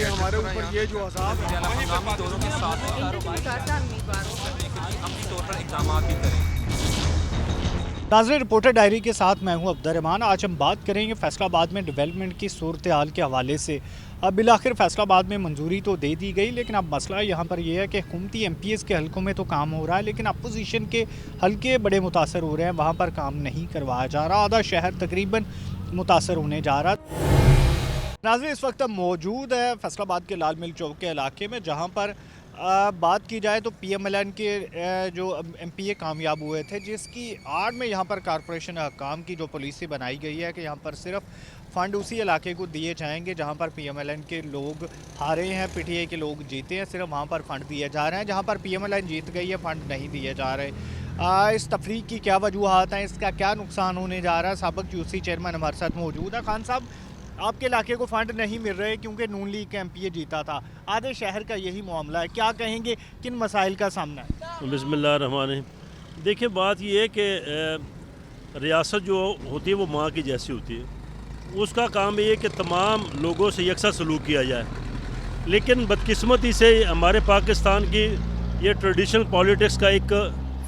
कि हमारे ऊपर ये जो अज़ाब है हंगामी दौरों के साथ अमली तौर पर इक़दाम भी करें। नाज़रीन, रिपोर्टर डायरी के साथ मैं हूं अब्दुर्रहमान। आज हम बात करेंगे फैसलाबाद में डेवलपमेंट की सूरत हाल के हवाले से। अब बिलाखिर फैसलाबाद में मंजूरी तो दे दी गई, लेकिन अब मसला यहाँ पर यह है कि हुकूमती MPs के हलकों में तो काम हो रहा है, लेकिन अपोजिशन के हलके बड़े मुतासर हो रहे हैं, वहाँ पर काम नहीं करवाया जा रहा। आधा शहर तकरीबन मुतासर होने जा रहा। नाज़रीन, इस वक्त मौजूद है फैसलाबाद के लाल मिल चौक के इलाके में, जहाँ पर बात की जाए तो PMLN के जो MPA कामयाब हुए थे, जिसकी आड़ में यहाँ पर कॉरपोरेशन हकाम की जो पॉलिसी बनाई गई है कि यहाँ पर सिर्फ फ़ंड उसी इलाके को दिए जाएंगे जहाँ पर PMLN के लोग हारे हैं, PTI के लोग जीते हैं, सिर्फ वहाँ पर फ़ंड दिए जा रहे हैं। जहाँ पर PMLN जीत गई है, फ़ंड नहीं दिए जा रहे। इस तफरीक की क्या वजूहात हैं, इसका क्या नुकसान होने जा रहा है? साबिक़ UC चेयरमैन हमारे साथ मौजूद है। खान साहब, आपके इलाके को फ़ंड नहीं मिल रहे क्योंकि नून लीग का MPA जीता था। आधे शहर का यही मामला है, क्या कहेंगे, किन मसाइल का सामना है? बिस्मिल्लाहिर्रहमानिर्रहीम। देखिए, बात ये है कि रियासत जो होती है वो माँ की जैसी होती है। उसका काम ये है कि तमाम लोगों से यकसा सलूक किया जाए, लेकिन बदकिस्मती से हमारे पाकिस्तान की ये ट्रेडिशनल पॉलिटिक्स का एक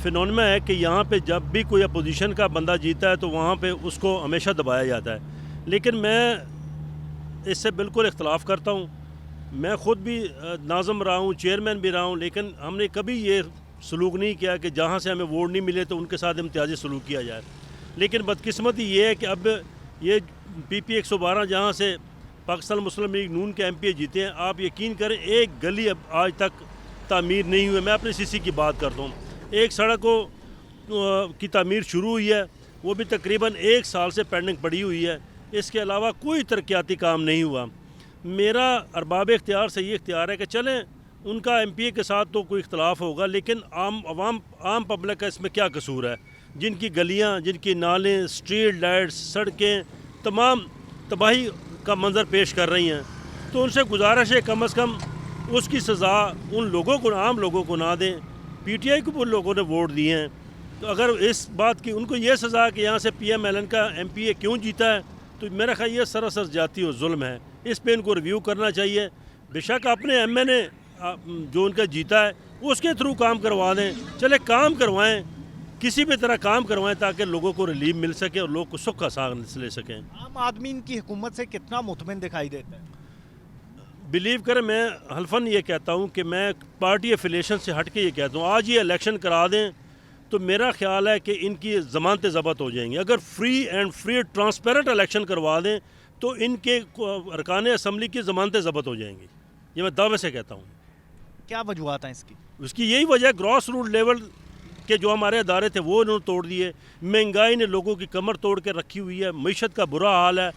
फिनोमेना है कि यहाँ पे जब भी कोई अपोजिशन का बंदा जीता है तो वहाँ पे उसको हमेशा दबाया जाता है। लेकिन मैं इससे बिल्कुल इख्तलाफ करता हूँ। मैं ख़ुद भी नाज़म रहा हूँ, चेयरमैन भी रहा हूँ, लेकिन हमने कभी ये सलूक नहीं किया कि जहाँ से हमें वोट नहीं मिले तो उनके साथ इम्तियाजी सलूक किया जाए। लेकिन बदकिस्मती ये है कि अब ये PP 112 जहाँ से पाकिस्तान मुस्लिम लीग नून के MPA जीते हैं, आप यकीन करें एक गली अब आज तक तामीर नहीं हुई। मैं अपने CC की बात करता हूँ। एक सड़क की तामीर शुरू हुई है, वो भी तकरीबन 1 साल से पेंडिंग पड़ी हुई है। इसके अलावा कोई तरक्याती काम नहीं हुआ। मेरा अरबाब इख्तियार से ये इख्तियार है कि चलें, उनका MPA के साथ तो कोई इख्तलाफ होगा, लेकिन आम पब्लिक का इसमें क्या कसूर है? जिनकी गलियाँ, जिनकी नाले, स्ट्रीट लाइट्स, सड़कें तमाम तबाही का मंजर पेश कर रही हैं, तो उनसे गुजारिश है कम से कम उसकी सज़ा उन लोगों को, आम लोगों को ना दें। PTI को वो लोगों ने वोट दिए हैं, तो अगर इस बात की उनको ये सज़ा कि यहाँ से PMLN का MPA क्यों जीता है, तो मेरा ख्याल ये सरासर जाती और जुल्म है। इस पे इनको रिव्यू करना चाहिए। बेशक अपने MNA जो उनका जीता है उसके थ्रू काम करवा दें, चले काम करवाएं, किसी भी तरह काम करवाएं ताकि लोगों को रिलीफ मिल सके और लोग को सुख का सांस ले सकें। आम आदमी इनकी हुकूमत से कितना मुतमिन दिखाई देता है? बिलीव करें, मैं हल्फन ये कहता हूँ कि मैं पार्टी एफिलिएशन से हट के ये कहता हूँ, आज ये इलेक्शन करा दें तो मेरा ख्याल है कि इनकी ज़मानतें ज़ब्त हो जाएंगी। अगर फ्री ट्रांसपेरेंट इलेक्शन करवा दें तो इनके अरकान असम्बली की ज़मानतें ज़ब्त हो जाएंगी। ये मैं दावे से कहता हूँ। क्या वजूहात हैं इसकी? उसकी यही वजह, ग्रॉस रूट लेवल के जो हमारे अदारे थे वो इन्होंने तोड़ दिए। महंगाई ने लोगों की कमर तोड़ के रखी हुई है, मईशत का बुरा हाल है।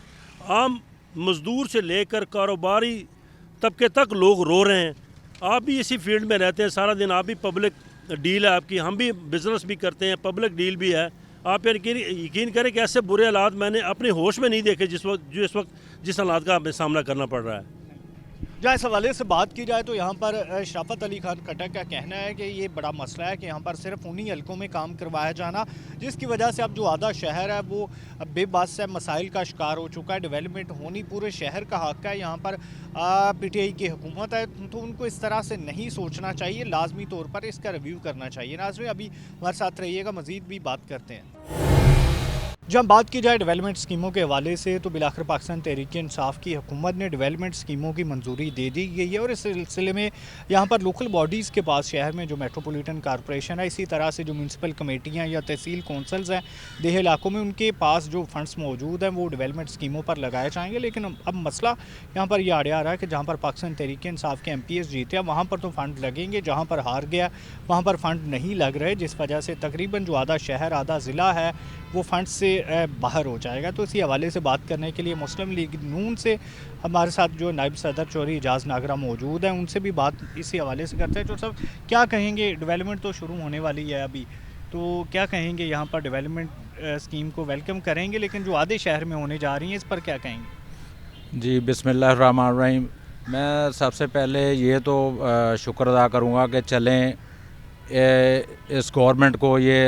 आम मज़दूर से लेकर कारोबारी तबके तक लोग रो रहे हैं। आप भी इसी फील्ड में रहते हैं, सारा दिन आप भी पब्लिक डील है आपकी, हम भी बिज़नेस भी करते हैं, पब्लिक डील भी है। आप यकीन करें कि ऐसे बुरे हालात मैंने अपने होश में नहीं देखे जिस वक्त जिस हालात का हमें सामना करना पड़ रहा है। जहाँ इस हवाले से बात की जाए तो यहाँ पर शराफत अली खान खटक का कहना है कि ये बड़ा मसला है कि यहाँ पर सिर्फ उन्हीं हलकों में काम करवाया जाना, जिसकी वजह से अब जो आधा शहर है वो बेबस है, मसाइल का शिकार हो चुका है। डेवलपमेंट होनी पूरे शहर का हक है। यहाँ पर PTI की हुकूमत है, तो उनको इस तरह से नहीं सोचना चाहिए, लाजमी तौर पर इसका रिव्यू करना चाहिए। नाज़रीन, अभी हमारे साथ रहिएगा, मज़ीद भी बात करते हैं। जब बात की जाए डेवलपमेंट स्कीमों के हवाले से तो बिलाखिर पाकिस्तान तहरीक इंसाफ की हुकूमत ने डेवलपमेंट स्कीमों की मंजूरी दे दी गई है, और इस सिलसिले में यहाँ पर लोकल बॉडीज़ के पास शहर में जो मेट्रोपॉलिटन कॉरपोरेशन है, इसी तरह से जो म्यूनसिपल कमेटियाँ या तहसील कौंसल्स हैं देह इलाकों में, उनके पास जो फंड्स मौजूद हैं वो डेवलपमेंट स्कीमों पर लगाए जाएंगे। लेकिन अब मसला यहाँ पर यह आड़े आ रहा है कि जहाँ पर पाकिस्तान तहरीक इंसाफ के MPs जीते हैं वहाँ पर तो फ़ंड लगेंगे, जहाँ पर हार गया वहाँ पर फ़ंड नहीं लग रहे, जिस वजह से तकरीबन जो आधा शहर आधा ज़िला है वो फ़ंड से बाहर हो जाएगा। तो इसी हवाले से बात करने के लिए मुस्लिम लीग नून से हमारे साथ जो नायब सदर चौधरी एजाज नागरा मौजूद हैं, उनसे भी बात इसी हवाले से करते हैं। तो सब क्या कहेंगे, डेवलपमेंट तो शुरू होने वाली है अभी, तो क्या कहेंगे, यहाँ पर डेवलपमेंट स्कीम को वेलकम करेंगे, लेकिन जो आधे शहर में होने जा रही हैं इस पर क्या कहेंगे? जी, बिस्मिल्लाहिर्रहमानिर्रहीम। मैं सबसे पहले ये तो शुक्र अदा करूँगा कि चलें इस गवर्नमेंट को ये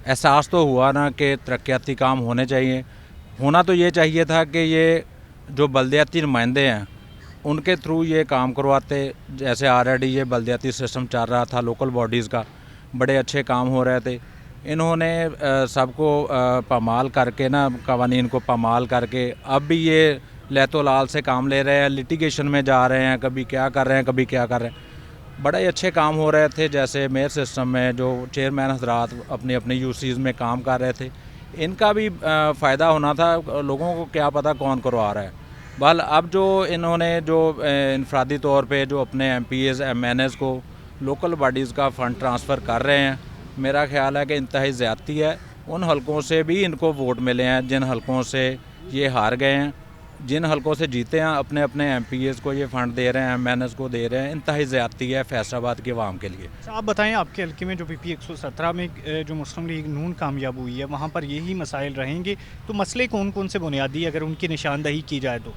एहसास तो हुआ ना कि तरक्याती काम होने चाहिए। होना तो ये चाहिए था कि ये जो बल्दियाती नुमाइंदे हैं उनके थ्रू ये काम करवाते। जैसे ऑलरेडी ये बल्दियाती सिस्टम चल रहा था लोकल बॉडीज़ का, बड़े अच्छे काम हो रहे थे। इन्होंने सबको पामाल करके ना, कवानीन को पामाल करके अब भी ये लहतो लाल से काम ले रहे हैं, लिटिगेशन में जा रहे हैं, कभी क्या कर रहे हैं कभी क्या कर रहे हैं। बड़े अच्छे काम हो रहे थे। जैसे मेयर सिस्टम में जो चेयरमैन हजरात अपनी अपनी यूसीज़ में काम कर रहे थे, इनका भी फ़ायदा होना था। लोगों को क्या पता कौन करवा रहा है। बहल अब जो इन्होंने जो इनफरादी तौर पे जो अपने MPs MNs को लोकल बॉडीज़ का फ़ंड ट्रांसफ़र कर रहे हैं, मेरा ख्याल है कि इंतहाई ज़्यादती है। उन हलकों से भी इनको वोट मिले हैं जिन हलकों से ये हार गए हैं, जिन हलकों से जीते हैं अपने अपने MPs को ये फ़ंड दे रहे हैं, MNs को दे रहे हैं। इंतहाई ज़्यादती है फैसलाबाद के अवाम के लिए। अच्छा, आप बताएं, आपके हल्के में जो PP 117 में जो मुस्लिम लीग नून कामयाब हुई है, वहाँ पर यही मसाइल रहेंगे, तो मसले कौन कौन से बुनियादी अगर उनकी निशानदही की जाए तो?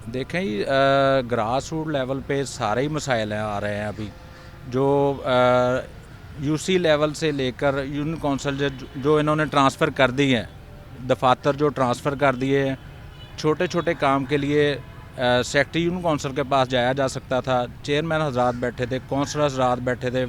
देखें ही ग्रास रूट लेवल पे सारे ही मसाइल आ रहे हैं अभी। जो UC लेवल से लेकर यूनियन कौंसिल जो इन्होंने ट्रांसफ़र कर दी हैं, दफातर जो ट्रांसफ़र कर दिए हैं, छोटे छोटे काम के लिए सेक्रेटरी यूनियन कौंसिल के पास जाया जा सकता था। चेयरमैन हजरात बैठे थे, कौंसलर हजरात बैठे थे,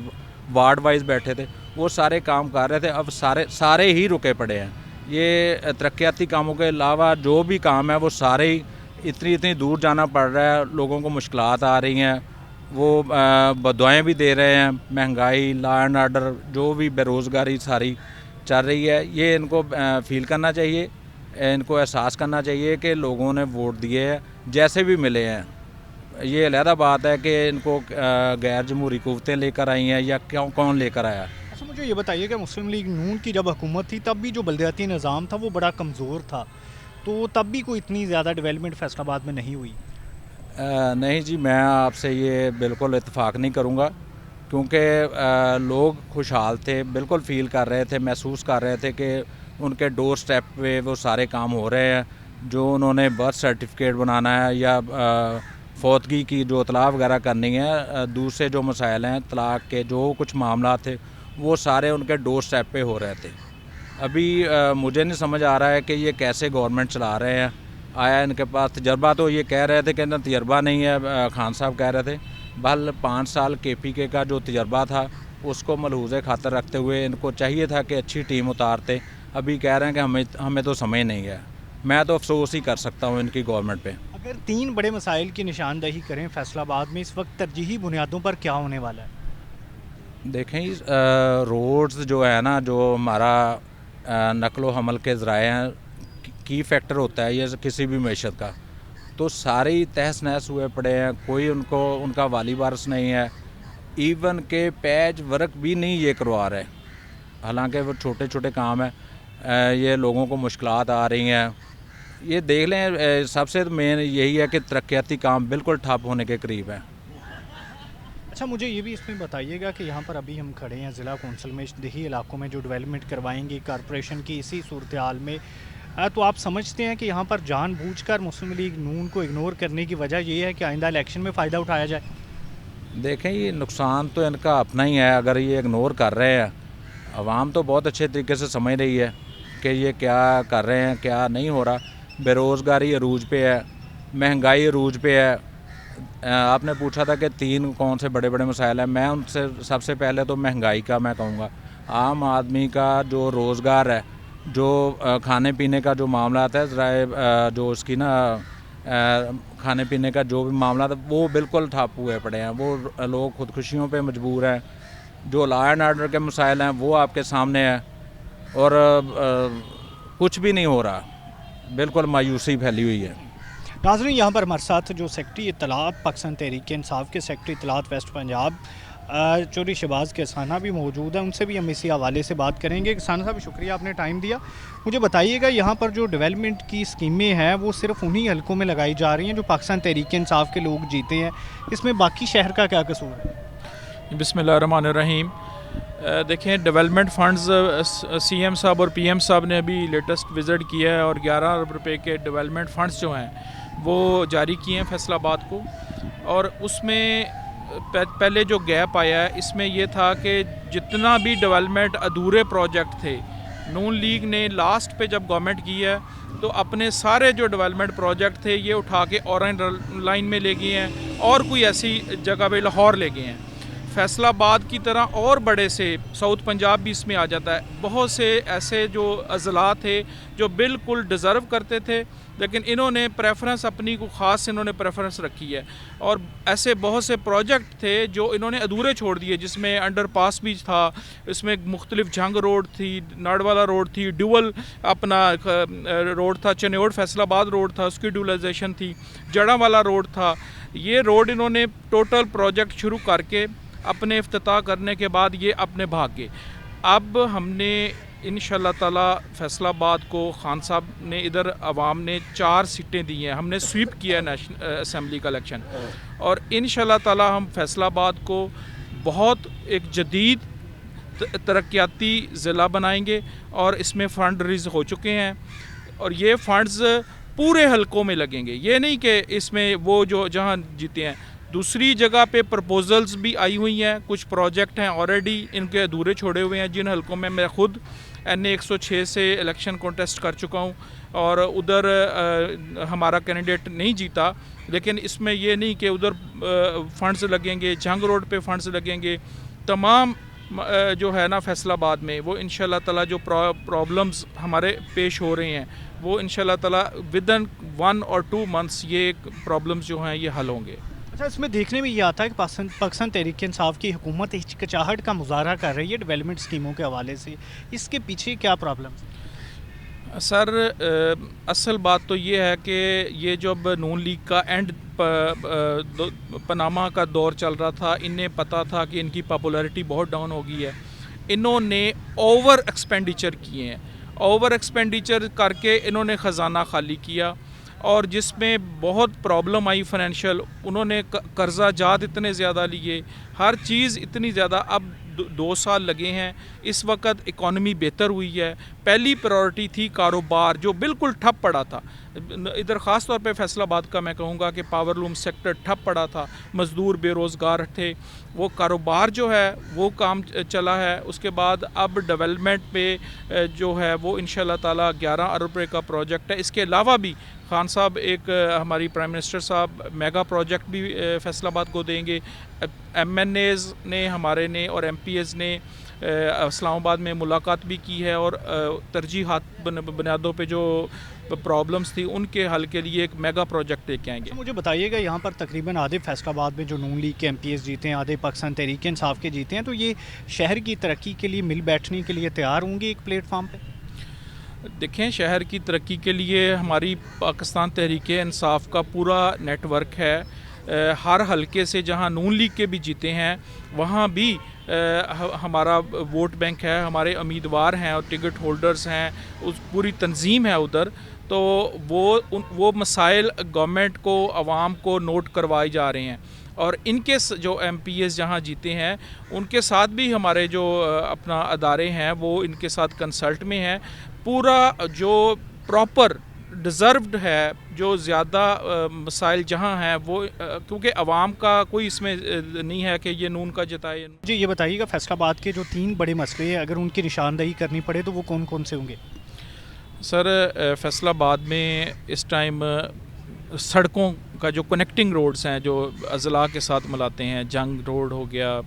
वार्ड वाइज बैठे थे, वो सारे काम कर रहे थे। अब सारे ही रुके पड़े हैं। ये तरक्याती कामों के अलावा जो भी काम है वो सारे ही इतनी दूर जाना पड़ रहा है। लोगों को मुश्किलात आ रही हैं, वो बदुआएँ भी दे रहे हैं। महंगाई, लॉ एंड आर्डर, जो भी बेरोज़गारी सारी चल रही है, ये इनको फील करना चाहिए, इनको एहसास करना चाहिए कि लोगों ने वोट दिए हैं, जैसे भी मिले हैं। ये अलहदा बात है कि इनको गैर जमहूरी कुव्वतें लेकर आई हैं या कौन लेकर आया। अच्छा, मुझे ये बताइए कि मुस्लिम लीग नून की जब हुकूमत थी तब भी जो बल्दियाती निज़ाम था वो बड़ा कमज़ोर था, तो तब भी कोई इतनी ज़्यादा डेवलपमेंट फैसलाबाद में नहीं हुई? नहीं जी, मैं आपसे ये बिल्कुल इत्तेफाक नहीं करूँगा, क्योंकि लोग खुशहाल थे, बिल्कुल फ़ील कर रहे थे, महसूस कर रहे थे कि उनके डोर स्टेप पे वो सारे काम हो रहे हैं। जो उन्होंने बर्थ सर्टिफिकेट बनाना है या फौतगी की जो इतला वगैरह करनी है, दूसरे जो मसाइल हैं तलाक़ के, जो कुछ मामला थे, वो सारे उनके डोर स्टेप पे हो रहे थे। अभी मुझे नहीं समझ आ रहा है कि ये कैसे गवर्नमेंट चला रहे हैं। आया इनके पास तजर्बा, तो ये कह रहे थे कि ना तजर्बा नहीं है, खान साहब कह रहे थे। बहल 5 साल KPK का जो तजर्बा था उसको मलहूज़े खातर रखते हुए इनको चाहिए था कि अच्छी टीम उतारते। अभी कह रहे हैं कि हमें तो समझ नहीं है। मैं तो अफसोस ही कर सकता हूँ इनकी गवर्नमेंट पे। अगर 3 बड़े मसाइल की निशानदही करें फैसलाबाद में, इस वक्त तरजीही बुनियादों पर क्या होने वाला है? देखें, रोड्स जो है ना, जो हमारा नकलो हमल के ज़राए हैं, की फैक्टर होता है ये किसी भी मैशत का, तो सारे ही तहस नहस हुए पड़े हैं। कोई उनका वाली वारस नहीं है। इवन के पैच वर्क भी नहीं ये करवा रहे, हालांकि वो छोटे छोटे काम हैं। ये लोगों को मुश्किलात आ रही हैं। ये देख लें, सबसे मेन यही है कि तरक्याती काम बिल्कुल ठप होने के करीब है। अच्छा, मुझे ये भी इसमें बताइएगा कि यहाँ पर अभी हम खड़े हैं ज़िला कौंसिल में, देही इलाकों में जो डेवलपमेंट करवाएंगे कॉरपोरेशन की, इसी सूरत हाल में तो आप समझते हैं कि यहाँ पर जानबूझकर मुस्लिम लीग नून को इग्नोर करने की वजह ये है कि आइंदा इलेक्शन में फ़ायदा उठाया जाए? देखें, ये नुकसान तो इनका अपना ही है अगर ये इग्नोर कर रहे हैं। आवाम तो बहुत अच्छे तरीके से समझ रही है कि ये क्या कर रहे हैं, क्या नहीं हो रहा। बेरोज़गारी अरूज पे है, महंगाई अरूज पे है। आपने पूछा था कि 3 कौन से बड़े बड़े मसाइल हैं, मैं उनसे सबसे पहले तो महंगाई का मैं कहूँगा। आम आदमी का जो रोज़गार है, जो खाने पीने का जो मामला है, जो उसकी ना खाने पीने का जो भी मामला था, वो बिल्कुल ठप हुए पड़े हैं। वो लोग खुदकुशियों पे मजबूर हैं। जो लॉ एंड आर्डर के मसाइल हैं वो आपके सामने है, और कुछ भी नहीं हो रहा, बिल्कुल मायूसी फैली हुई है। नाज़रीन, यहाँ पर हमारे साथ जो सेक्रेटरी इत्तलात पाकिस्तान तहरीक इंसाफ के सेक्रेटरी इत्तलात वेस्ट पंजाब चौधरी शहबाज़ किसाना भी मौजूद है, उनसे भी हम इसी हवाले से बात करेंगे। किसाना साहब, शुक्रिया आपने टाइम दिया। मुझे बताइएगा, यहाँ पर जो डेवलपमेंट की स्कीमें हैं वो सिर्फ उन्हीं हलकों में लगाई जा रही हैं जो पाकिस्तान तहरीक इंसाफ के लोग जीते हैं, इसमें बाकी शहर का क्या कसूर है? बिस्मिल्लाहिर्रहमानिर्रहीम। देखें, डेवलपमेंट फंड्स CM साहब और PM साहब ने अभी लेटेस्ट विज़िट किया है और 11 अरब रुपये के डेवलपमेंट फंड्स जो हैं वो जारी किए हैं फैसलाबाद को। और उसमें पहले जो गैप आया है, इसमें ये था कि जितना भी डेवलपमेंट अधूरे प्रोजेक्ट थे नून लीग ने लास्ट पे जब गवर्नमेंट की है तो अपने सारे जो डेवलपमेंट प्रोजेक्ट थे ये उठा के ऑरेंज लाइन में ले गए हैं और कोई ऐसी जगह पे लाहौर ले गए हैं। फैसलाबाद की तरह और बड़े से साउथ पंजाब भी इसमें आ जाता है। बहुत से ऐसे जो अजला थे जो बिल्कुल डिज़र्व करते थे, लेकिन इन्होंने प्रेफरेंस अपनी को ख़ास इन्होंने प्रेफरेंस रखी है। और ऐसे बहुत से प्रोजेक्ट थे जो इन्होंने अधूरे छोड़ दिए, जिसमें अंडरपास भी था, इसमें मुख्तलिफ जंग रोड थी, नाड़वाला रोड थी, ड्यूअल अपना रोड था, चनेोड़ फैसलाबाद रोड था, उसकी ड्यूअलाइजेशन थी, जड़ावाला रोड था। ये रोड इन्होंने टोटल प्रोजेक्ट शुरू करके अपने इफ्तिताह करने के बाद ये अपने भाग गए। अब हमने इंशाल्लाह ताला फैसलाबाद को खान साहब ने इधर अवाम ने 4 सीटें दी हैं, हमने स्वीप किया है नेशनल असम्बली का इलेक्शन, और इंशाल्लाह ताला हम फैसलाबाद को बहुत एक जदीद तरक्याती ज़िला बनाएंगे और इसमें फ़ंड रिलीज़ हो चुके हैं और ये फ़ंड्स पूरे हलकों में लगेंगे। ये नहीं कि इसमें वो जो जहाँ जीते हैं, दूसरी जगह पे प्रपोजल्स भी आई हुई हैं, कुछ प्रोजेक्ट हैं ऑलरेडी इनके अधूरे छोड़े हुए हैं, जिन हलकों में मैं ख़ुद NA 106 से इलेक्शन कॉन्टेस्ट कर चुका हूँ और उधर हमारा कैंडिडेट नहीं जीता। लेकिन इसमें ये नहीं कि उधर फ़ंड्स लगेंगे, जंग रोड पे फ़ंड्स लगेंगे, तमाम जो है ना फैसलाबाद में वो इंशाल्लाह ताला जो प्रॉब्लम्स हमारे पेश हो रहे हैं वो इंशाल्लाह ताला विदिन 1 और 2 मंथ्स ये प्रॉब्लम्स जो हैं ये हल होंगे। अच्छा, इसमें देखने में ये आता है कि पाकिस्तान तहरीक इंसाफ की हुकूमत हिचकिचाहट का मुजाहरा कर रही है डेवलपमेंट स्कीमों के हवाले से, इसके पीछे क्या प्रॉब्लम? सर असल बात तो ये है कि ये जब नून लीग का पनामा का दौर चल रहा था, इन्हें पता था कि इनकी पॉपुलैरिटी बहुत डाउन हो गई है, इन्होंने ओवर एक्सपेंडिचर किए हैं। ओवर एक्सपेंडिचर करके इन्होंने ख़जाना खाली किया और जिसमें बहुत प्रॉब्लम आई फाइनेंशियल। उन्होंने कर्जा जात इतने ज़्यादा लिए, हर चीज़ इतनी ज़्यादा। अब 2 साल लगे हैं, इस वक्त इकॉनमी बेहतर हुई है। पहली प्रायोरिटी थी कारोबार जो बिल्कुल ठप पड़ा था। इधर ख़ास तौर पे फैसलाबाद का मैं कहूँगा कि पावरलूम सेक्टर ठप पड़ा था, मज़दूर बेरोज़गार थे, वो कारोबार जो है वो काम चला है। उसके बाद अब डेवलपमेंट पे जो है वो इंशाल्लाह ताला 11 अरब रुपये का प्रोजेक्ट है। इसके अलावा भी खान साहब एक हमारी प्राइम मिनिस्टर साहब मेगा प्रोजेक्ट भी फैसलाबाद को देंगे। MNAs ने हमारे ने और MPs ने इस्लामाबाद में मुलाकात भी की है और तरजीहात बुनियादों पे जो प्रॉब्लम्स थी उनके हल के लिए एक मेगा प्रोजेक्ट लेके आएंगे। मुझे बताइएगा, यहाँ पर तकरीबन आधे फैसलाबाद में जो नून लीग के MPs जीते हैं, आधे पाकिस्तान तहरीक इंसाफ के जीते हैं, तो ये शहर की तरक्की के लिए मिल बैठने के लिए तैयार होंगे एक प्लेटफार्म पे? देखें, शहर की तरक्की के लिए हमारी पाकिस्तान तहरीक इंसाफ का पूरा नेटवर्क है। हर हलके से जहां नून लीग के भी जीते हैं वहां भी हमारा वोट बैंक है, हमारे उम्मीदवार हैं और टिकट होल्डर्स हैं, उस पूरी तंजीम है उधर। तो वो मसाइल गवर्नमेंट को, आवाम को नोट करवाए जा रहे हैं और इनके जो MPs जहाँ जीते हैं उनके साथ भी हमारे जो अपना अदारे हैं वो इनके साथ कंसल्ट में हैं। पूरा जो प्रॉपर डिज़र्व्ड है, जो ज़्यादा मसाइल जहाँ हैं वो क्योंकि आवाम का कोई इसमें नहीं है कि ये नून का जताए। जी ये बताइएगा, फैसलाबाद के जो 3 बड़े मसले हैं अगर उनकी निशानदेही करनी पड़े तो वो कौन कौन से होंगे? सर फैसलाबाद में इस टाइम सड़कों का जो कनेक्टिंग रोड्स हैं जो अजला के साथ मिलाते हैं, जंग रोड हो गया,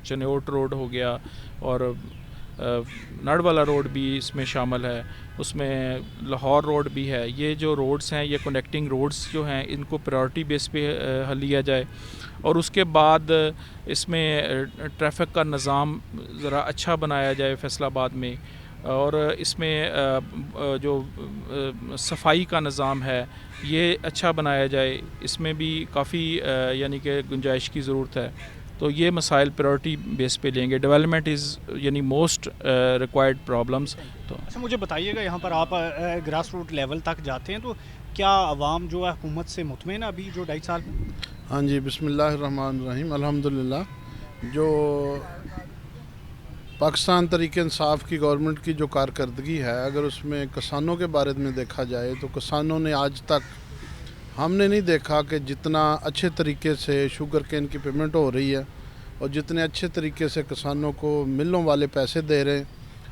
चनेोड़ रोड हो गया और नाड़वाला रोड भी इसमें शामिल है, उसमें लाहौर रोड भी है। ये जो रोड्स हैं, ये कनेक्टिंग रोड्स जो हैं, इनको प्रायोरिटी बेस पे हल लिया जाए और उसके बाद इसमें ट्रैफिक का निज़ाम ज़रा अच्छा बनाया जाए फैसलाबाद में, और इसमें जो सफाई का निज़ाम है ये अच्छा बनाया जाए। इसमें भी काफ़ी यानी कि गुंजाइश की ज़रूरत है। तो ये मसाइल प्रायोरिटी बेस पे लेंगे। डेवलपमेंट इज़ यानी मोस्ट रिक्वायर्ड प्रॉब्लम्स। तो अच्छा, मुझे बताइएगा, यहाँ पर आप ग्रास रूट लेवल तक जाते हैं तो क्या आवाम जो है हुकूमत से मुतमईन अभी जो 2.5 साल? हाँ जी, बिस्मिल्लाहिर्रहमानिर्रहीम, अल्हम्दुलिल्लाह। जो पाकिस्तान तहरीक इंसाफ की गवर्नमेंट की जो कारकर्दगी है, अगर उसमें किसानों के बारे में देखा जाए तो किसानों ने आज तक हमने नहीं देखा कि जितना अच्छे तरीके से शुगर केन की पेमेंट हो रही है और जितने अच्छे तरीके से किसानों को मिलों वाले पैसे दे रहे हैं,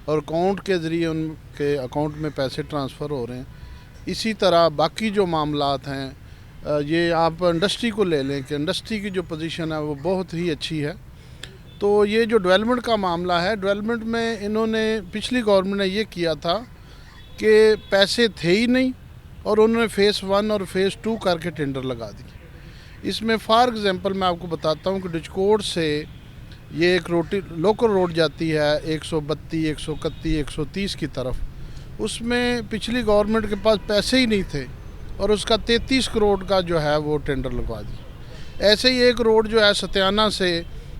और अकाउंट के ज़रिए उनके अकाउंट में पैसे ट्रांसफ़र हो रहे हैं। इसी तरह बाकी जो मामलात हैं, ये आप इंडस्ट्री को ले लें कि इंडस्ट्री की जो पोजीशन है वो बहुत ही अच्छी है। तो ये जो डेवलपमेंट का मामला है, डेवलपमेंट में इन्होंने पिछली गवर्नमेंट ने ये किया था कि पैसे थे ही नहीं और उन्होंने फ़ेज़ 1 और फ़ेज़ 2 करके टेंडर लगा दिए। इसमें फॉर एग्ज़ाम्पल मैं आपको बताता हूँ कि डिचकोट से ये एक लोकल रोड जाती है 132, 131, 130 की तरफ, उसमें पिछली गवर्नमेंट के पास पैसे ही नहीं थे और उसका 33 करोड़ का जो है वो टेंडर लगवा दिया। ऐसे ही एक रोड जो है सत्याना से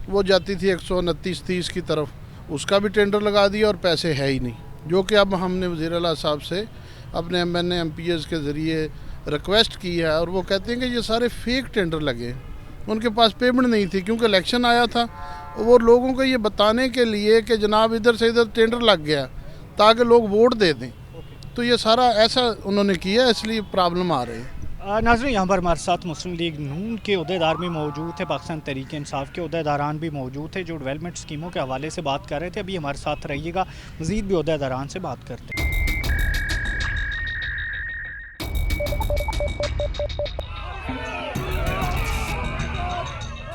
वो जाती थी 129, 30 की तरफ, उसका भी टेंडर लगा दिया और पैसे है ही नहीं, जो कि अब हमने वज़ीर आला साहब से अपने MNA MPs के ज़रिए रिक्वेस्ट की है और वो कहते हैं कि ये सारे फेक टेंडर लगे, उनके पास पेमेंट नहीं थी क्योंकि इलेक्शन आया था। वो लोगों को ये बताने के लिए कि जनाब इधर से इधर टेंडर लग गया ताकि लोग वोट दे दें, तो ये सारा ऐसा उन्होंने किया, इसलिए प्रॉब्लम आ रही है। नाज़रीन, यहाँ पर हमारे साथ मुस्लिम लीग नून के अहदेदार भी मौजूद थे, पाकिस्तान तहरीक इंसाफ के अहदेदारान भी मौजूद थे जो डेवलपमेंट स्कीमों के हवाले से बात कर रहे थे। अभी हमारे साथ रहिएगा, मज़ीद भी अहदेदारान से बात करते हैं।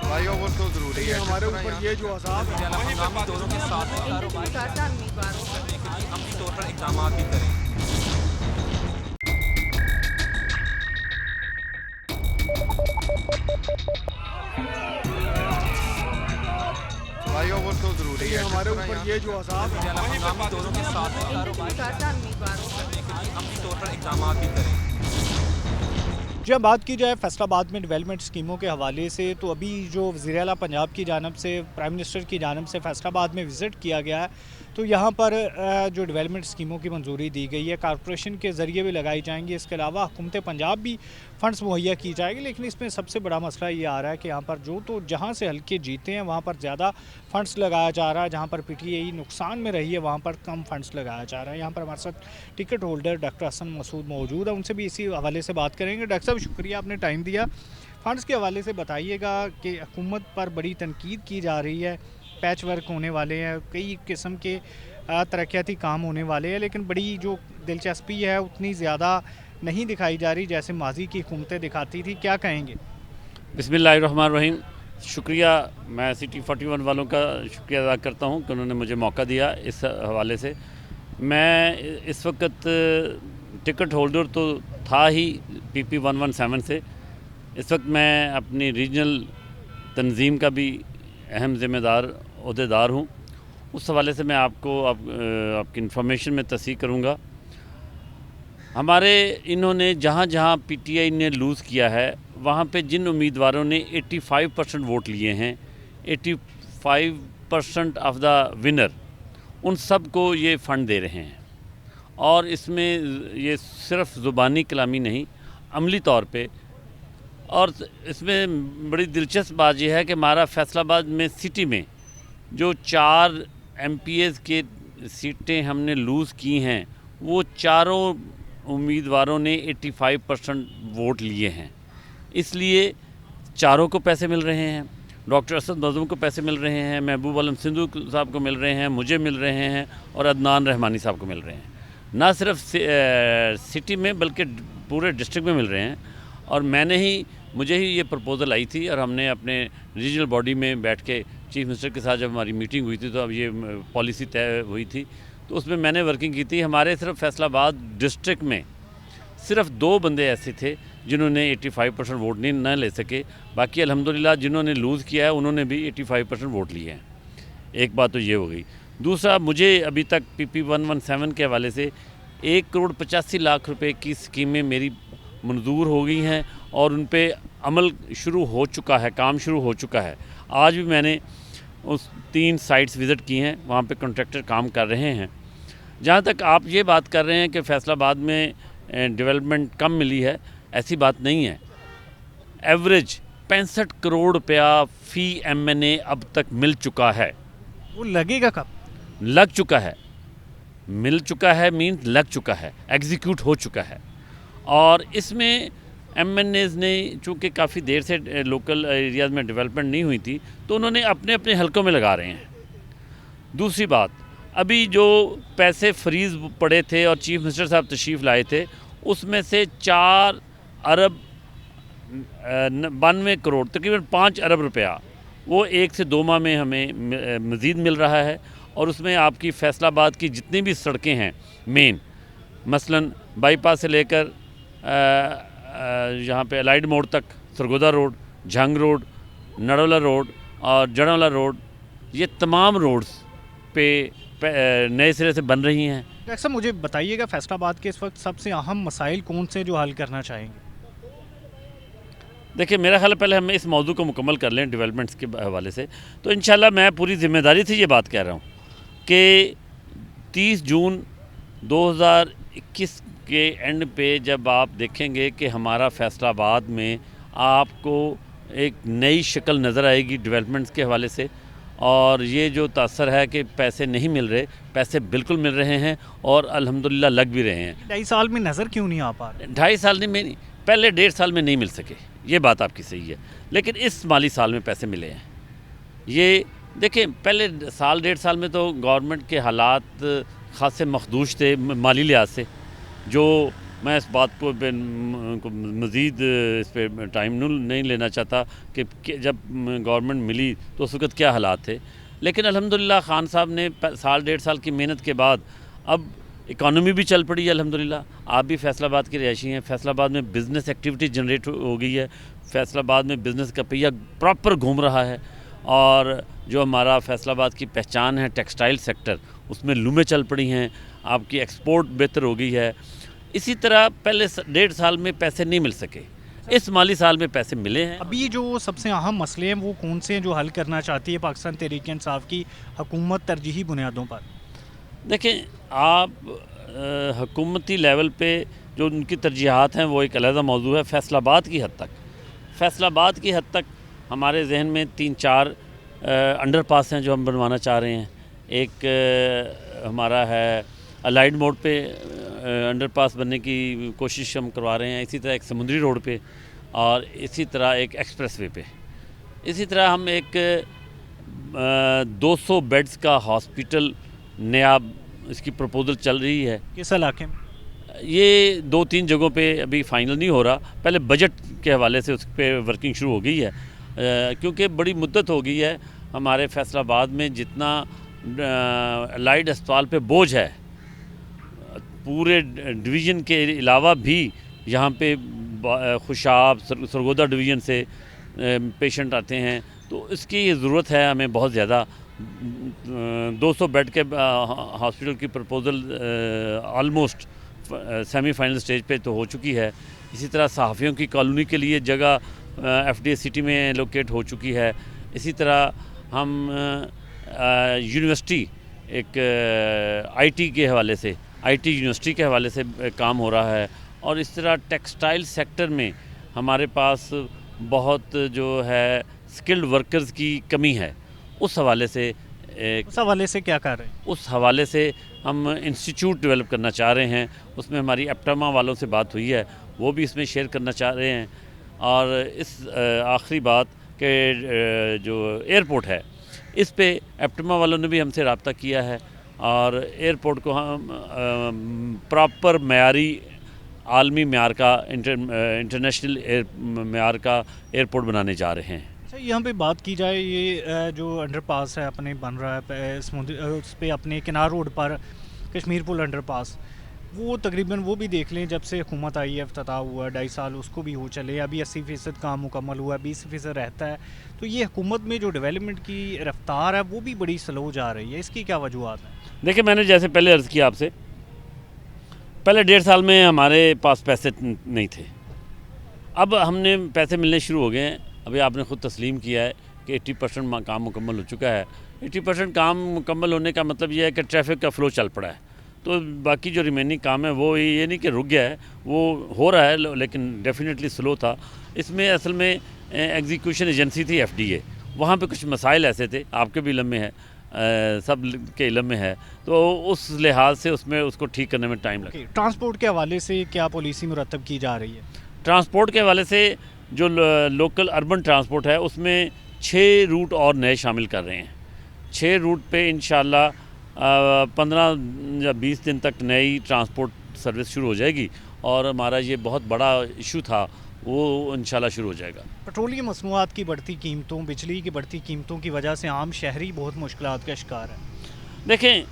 भाइयों वो तो ज़रूरी है हमारे ऊपर ये जो अज़ाब है, हंगामी दौरों के साथ में अमली तौर पर इक़दाम भी करें। भाइयों वो तो ज़रूरी है हमारे ऊपर ये जो अज़ाब है, हंगामी दौरों के साथ में अमली तौर पर इक़दाम भी करें। जब बात की जाए फैसलाबाद में डेवलपमेंट स्कीमों के हवाले से, तो अभी जो वज़ीर आला पंजाब की जानिब से, प्राइम मिनिस्टर की जानिब से फैसलाबाद में विज़िट किया गया है, तो यहाँ पर जो डेवलपमेंट स्कीमों की मंजूरी दी गई है कॉरपोरेशन के ज़रिए भी लगाई जाएंगी। इसके अलावा हुकूमत पंजाब भी फ़ंड्स मुहैया की जाएगी। लेकिन इसमें सबसे बड़ा मसला ये आ रहा है कि यहाँ पर तो जहाँ से हल्के जीते हैं वहाँ पर ज़्यादा फ़ंड्स लगाया जा रहा है, जहाँ पर PTI नुकसान में रही है वहाँ पर कम फ़ंड्स लगाया जा रहा है। यहाँ पर हमारे साथ ticket holder doctor Hasan Masood मौजूद है, उनसे भी इसी हवाले से बात करेंगे। डॉक्टर साहब, शुक्रिया आपने टाइम दिया। फ़ंड्स के हवाले से बताइएगा कि हुकूमत पर बड़ी तनकीद की जा रही है, पैच वर्क होने वाले हैं, कई किस्म के तरक्याती काम होने वाले हैं, लेकिन बड़ी जो दिलचस्पी है उतनी ज़्यादा नहीं दिखाई जा रही जैसे माजी की हुकूमतें दिखाती थी। क्या कहेंगे? बिस्मिल्लाहिर्रहमानिर्रहीम। शुक्रिया, मैं सिटी 41 वालों का शुक्रिया अदा करता हूं कि उन्होंने मुझे मौका दिया। इस हवाले से मैं इस वक्त टिकट होल्डर तो था ही PP 117 से, इस वक्त मैं अपनी रीजनल तंजीम का भी अहम ज़िम्मेदार अहदेदार हूँ। उस हवाले से मैं आपकी इन्फॉर्मेशन में तस्दीक करूँगा। हमारे इन्होंने जहाँ जहाँ PTI ने लूज़ किया है वहाँ पे जिन उम्मीदवारों ने 85% वोट लिए हैं, 85% ऑफ द विनर, उन सब को ये फ़ंड दे रहे हैं। और इसमें ये सिर्फ ज़ुबानी कलामी नहीं, अमली तौर पे। और इसमें बड़ी दिलचस्प बात यह है कि हमारा फैसलाबाद में सिटी में जो 4 MPs के सीटें हमने लूज़ की हैं, वो चारों उम्मीदवारों ने 85% वोट लिए हैं, इसलिए चारों को पैसे मिल रहे हैं। डॉक्टर असद मज़ूम को पैसे मिल रहे हैं, महबूब आलम सिंधु साहब को मिल रहे हैं, मुझे मिल रहे हैं और अदनान रहमानी साहब को मिल रहे हैं। ना सिर्फ सिटी में बल्कि पूरे डिस्ट्रिक्ट में मिल रहे हैं। और मुझे ही ये प्रपोज़ल आई थी और हमने अपने रीजनल बॉडी में बैठ के चीफ मिनिस्टर के साथ जब हमारी मीटिंग हुई थी तो अब ये पॉलिसी तय हुई थी, तो उसमें मैंने वर्किंग की थी। हमारे सिर्फ फैसलाबाद डिस्ट्रिक्ट में सिर्फ 2 बंदे ऐसे थे जिन्होंने 85% वोट न ले सके। बाकी अल्हम्दुलिल्लाह जिन्होंने लूज़ किया है उन्होंने भी 85% वोट लिए हैं। एक बात तो ये हो गई। दूसरा, मुझे अभी तक PP 117 के हवाले से 1,85,00,000 रुपए की स्कीमें मेरी मंजूर हो गई हैं और उन पे अमल शुरू हो चुका है, काम शुरू हो चुका है। आज भी मैंने उस 3 साइट्स विज़िट की हैं, वहाँ पे कॉन्ट्रैक्टर काम कर रहे हैं। जहाँ तक आप ये बात कर रहे हैं कि फैसलाबाद में डेवलपमेंट कम मिली है, ऐसी बात नहीं है। एवरेज 65 करोड़ रुपया फ़ी MNA अब तक मिल चुका है। वो लगेगा कब? लग चुका है, मिल चुका है मीन्स लग चुका है, एग्जीक्यूट हो चुका है। और इसमें MNAs ने चूँकि काफ़ी देर से लोकल एरियाज़ में डेवलपमेंट नहीं हुई थी, तो उन्होंने अपने अपने हलकों में लगा रहे हैं। दूसरी बात, अभी जो पैसे फ्रीज़ पड़े थे और चीफ मिनिस्टर साहब तशरीफ़ लाए थे, उसमें से 4 अरब 92 करोड़ तकरीबन 5 अरब रुपया वो 1 से 2 माह में हमें मज़ीद मिल रहा है। और उसमें आपकी फैसलाबाद की जितनी भी सड़कें हैं मेन, मसलन बाईपास से लेकर यहाँ पे अलाइड मोड़ तक, Sargodha road, Jhang road, Narwala road और जड़वाला रोड, ये तमाम रोड्स पे नए सिरे से बन रही हैं। डॉक्टर साहब मुझे बताइएगा, फैसलाबाद के इस वक्त सबसे अहम मसाइल कौन से जो हल करना चाहेंगे? देखिए, मेरा ख्याल है पहले हम इस मौजू को मुकम्मल कर लें डेवलपमेंट्स के हवाले से, तो इंशाल्लाह मैं पूरी ज़िम्मेदारी से ये बात कह रहा हूँ कि 30 जून 2021 के एंड पे जब आप देखेंगे कि हमारा फैसलाबाद में आपको एक नई शक्ल नज़र आएगी डेवलपमेंट्स के हवाले से। और ये जो तासर है कि पैसे नहीं मिल रहे, पैसे बिल्कुल मिल रहे हैं और अल्हम्दुलिल्लाह लग भी रहे हैं। 2.5 साल में नज़र क्यों नहीं आ पा रहे? 2.5 साल में, पहले 1.5 साल में नहीं मिल सके, ये बात आपकी सही है, लेकिन इस माली साल में पैसे मिले हैं। ये देखिए, पहले साल 1.5 साल में तो गवर्नमेंट के हालात ख़ासे मखदूश थे माली लिहाज से, जो मैं इस बात को मज़ीद इस पर टाइम नहीं लेना चाहता कि जब गवर्नमेंट मिली तो उस वक्त क्या हालात थे। लेकिन अल्हम्दुलिल्लाह खान साहब ने साल 1.5 साल की मेहनत के बाद अब इकॉनमी भी चल पड़ी है अल्हम्दुलिल्लाह। आप भी फैसलाबाद की रिहायशी हैं, फैसलाबाद में बिज़नेस एक्टिविटी जनरेट हो गई है, फैसलाबाद में बिज़नेस का पहिया प्रॉपर घूम रहा है। और जो हमारा फैसलाबाद की पहचान है टेक्सटाइल सेक्टर, उसमें लूमें चल पड़ी हैं, आपकी एक्सपोर्ट बेहतर हो गई है। इसी तरह पहले 1.5 साल में पैसे नहीं मिल सके, इस माली साल में पैसे मिले हैं। अभी जो सबसे अहम मसले हैं वो कौन से हैं जो हल करना चाहती है पाकिस्तान तहरीक इंसाफ की हुकूमत तरजीही बुनियादों पर? देखें, आप हुकूमती लेवल पे जो उनकी तरजीहात हैं वो एक अलग मौजू है। फैसलाबाद की हद तक हमारे जहन में 3-4 अंडरपास हैं जो हम बनवाना चाह रहे हैं। एक हमारा है अलाइड मोड़ पे अंडरपास बनने की कोशिश हम करवा रहे हैं, इसी तरह एक समुद्री रोड पे, और इसी तरह एक एक्सप्रेसवे पे। इसी तरह हम एक 200 बेड्स का हॉस्पिटल नया, इसकी प्रपोजल चल रही है। किस इलाके में? ये 2-3 जगहों पे अभी फाइनल नहीं हो रहा, पहले बजट के हवाले से उस पर वर्किंग शुरू हो गई है, क्योंकि बड़ी मुद्दत हो गई है। हमारे फैसलाबाद में जितना लाइट अस्पताल पे बोझ है, पूरे डिवीज़न के अलावा भी यहाँ पे खुशाब सरगोदा डिवीज़न से पेशेंट आते हैं, तो इसकी ज़रूरत है हमें बहुत ज़्यादा। 200 बेड के हॉस्पिटल की प्रपोज़ल ऑलमोस्ट सेमीफाइनल स्टेज पे तो हो चुकी है। इसी तरह सहाफ़ियों की कॉलोनी के लिए जगह FDA सिटी में लोकेट हो चुकी है। इसी तरह हम यूनिवर्सिटी एक IT के हवाले से, IT यूनिवर्सिटी के हवाले से काम हो रहा है। और इस तरह टेक्सटाइल सेक्टर में हमारे पास बहुत जो है स्किल्ड वर्कर्स की कमी है, उस हवाले से क्या कर रहे हैं? उस हवाले से हम इंस्टीट्यूट डेवलप करना चाह रहे हैं। उसमें हमारी एप्टामा वालों से बात हुई है, वो भी इसमें शेयर करना चाह रहे हैं। और इस आखिरी बात के जो एयरपोर्ट है, इस पे एप्टामा वालों ने भी हमसे रब्ता किया है और एयरपोर्ट को हम प्रॉपर मयारी आलमी म्यार का इंटरनेशनल म्यार का एयरपोर्ट बनाने जा रहे हैं। अच्छा, यहाँ पे बात की जाए, ये जो अंडरपास है अपने बन रहा है समुद्र, उस पर अपने किनार रोड पर कश्मीर पुल अंडरपास, वो तकरीबन वो भी देख लें, जब से हुकूमत आई है, इफ्तिताह हुआ 2.5 साल उसको भी हो चले, अभी 80% काम मुकम्मल हुआ, 20% रहता है। तो ये हुकूमत में जो डेवलपमेंट की रफ्तार है वो भी बड़ी स्लो जा रही है, इसकी क्या वजूहत है? देखिए, मैंने जैसे पहले अर्ज़ किया आपसे, पहले 1.5 साल में हमारे पास पैसे नहीं थे, अब हमने पैसे मिलने शुरू हो गए हैं। अभी आपने ख़ुद तस्लीम किया है कि 80% काम मुकम्मल हो चुका है। 80% काम मुकम्मल होने का मतलब ये है कि ट्रैफिक का फ़्लो चल पड़ा है, तो बाकी जो रिमेनिंग काम है वो ये नहीं कि रुक गया है, वो हो रहा है, लेकिन डेफिनेटली स्लो था। इसमें असल में एग्जीक्यूशन एजेंसी थी FDA, वहाँ पे कुछ मसाइल ऐसे थे, आपके भी इल्म में है, सब के इल्म में है, तो उस लिहाज से उसमें उसको ठीक करने में टाइम लगा। ट्रांसपोर्ट के हवाले से क्या पॉलिसी मुरतब की जा रही है? ट्रांसपोर्ट के हवाले से जो लोकल अर्बन ट्रांसपोर्ट है उसमें 6 रूट और नए शामिल कर रहे हैं। 6 रूट पे इंशाल्लाह 15 या 20 दिन तक नई ट्रांसपोर्ट सर्विस शुरू हो जाएगी और हमारा ये बहुत बड़ा इशू था वो इंशाल्लाह शुरू हो जाएगा। पेट्रोलियम मसनूआत की बढ़ती कीमतों, बिजली की बढ़ती कीमतों की वजह से आम शहरी बहुत मुश्किलात का शिकार है। देखें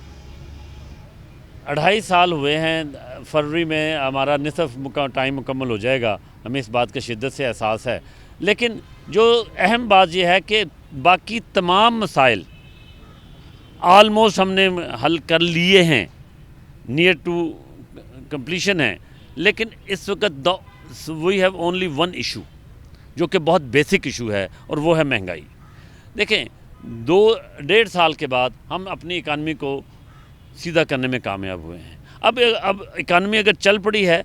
2.5 साल हुए हैं, फरवरी में हमारा निसफ टाइम मुकम्मल हो जाएगा, हमें इस बात का शिद्दत से एहसास है। लेकिन जो अहम बात यह है कि बाकी तमाम मसाइल आलमोस्ट हमने हल कर लिए हैं, नियर टू कंप्लीशन है। लेकिन इस वक्त we have only one issue जो कि बहुत बेसिक इशू है और वो है महंगाई। देखें 2-1.5 साल के बाद हम अपनी इकानमी को सीधा करने में कामयाब हुए हैं। अब इकानमी अगर चल पड़ी है,